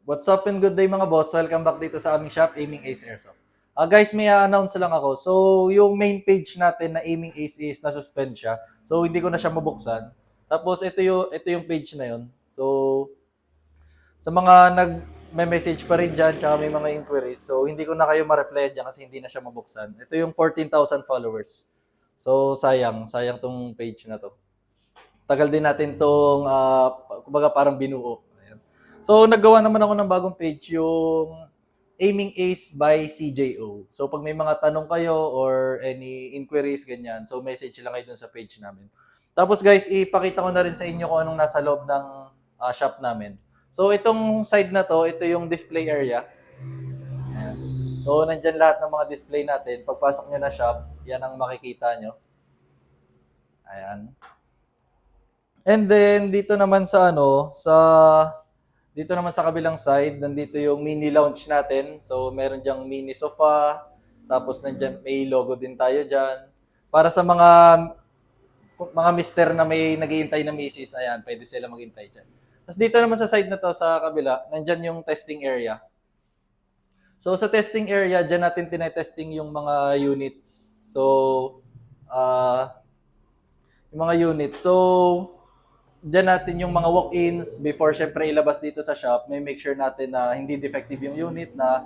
What's up and good day mga boss? Welcome back dito sa aming shop, Aiming Ace Airsoft. Guys, may announce lang ako. So, yung main page natin na Aiming Ace is na-suspend siya. So, hindi ko na siya mabuksan. Tapos, ito yung page na yun. So, sa mga nag-message pa rin dyan, tsaka may mga inquiries. So, hindi ko na kayo ma-reply dyan kasi hindi na siya mabuksan. Ito yung 14,000 followers. So, sayang tong page na to. Tagal din natin tong, kumbaga parang binuo. Ayan. So, naggawa naman ako ng bagong page, yung Aiming Ace by CJO. So, pag may mga tanong kayo or any inquiries, ganyan, so message lang kayo dun sa page namin. Tapos guys, ipakita ko na rin sa inyo kung anong nasa loob ng shop namin. So, itong side na to, ito yung display area. Ayan. So, nandyan lahat ng mga display natin. Pagpasok nyo na shop, yan ang makikita nyo. Ayan. And then dito naman dito naman sa kabilang side, nandito yung mini lounge natin. So meron diyang mini sofa, tapos nandiyan may logo din tayo diyan. Para sa mga mister na may naghihintay na misis, ayan, pwede sila maghintay diyan. Tapos dito naman sa side na to sa kabila, nandiyan yung testing area. So sa testing area, diyan natin tinetesting yung mga units. So yung mga units. So dyan natin yung mga walk-ins before syempre ilabas dito sa shop, may make sure natin na hindi defective yung unit, na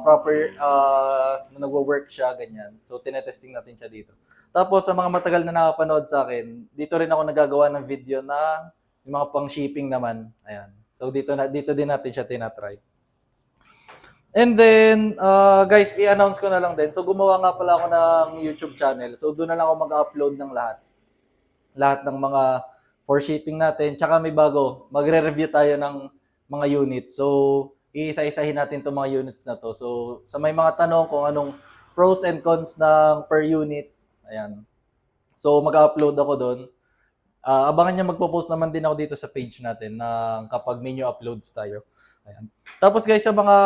proper na nagwo-work siya, ganyan. So tinetesting natin siya dito. Tapos sa mga matagal na nakapanood sa akin, dito rin ako nagagawa ng video na yung mga pang-shipping naman. Ayan. So dito din natin siya tinatry. And then, guys, i-announce ko na lang din. So gumawa nga pala ako ng YouTube channel. So doon na lang ako mag-upload ng lahat ng mga for shipping natin. Tsaka may bago, magre-review tayo ng mga units. So, iisa-isahin natin itong mga units na to. So, sa may mga tanong kung anong pros and cons ng per unit, ayan. So, mag-upload ako doon. Abangan nyo, magpo-post naman din ako dito sa page natin na kapag may new uploads tayo. Ayan. Tapos guys, sa mga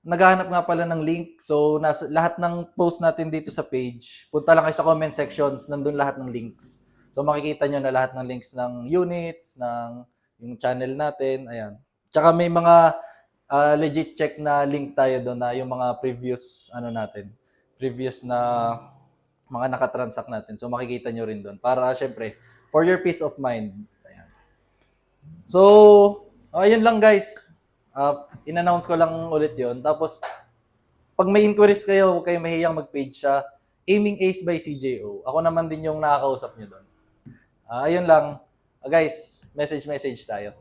naghahanap nga pala ng link. So, lahat ng post natin dito sa page, punta lang kayo sa comment sections, nandun lahat ng links. So, makikita nyo na lahat ng links ng units, ng yung channel natin, ayan. Tsaka may mga legit check na link tayo doon na yung mga previous na mga nakatransact natin. So, makikita nyo rin doon. Para, syempre, for your peace of mind. Ayan. So, ayun lang guys. In-announce ko lang ulit yon. Tapos, pag may inquiries kayo, huwag kayong mahiyang mag-page sa Aiming Ace by CJO. Ako naman din yung nakakausap nyo doon. Ayun lang. Guys, message tayo.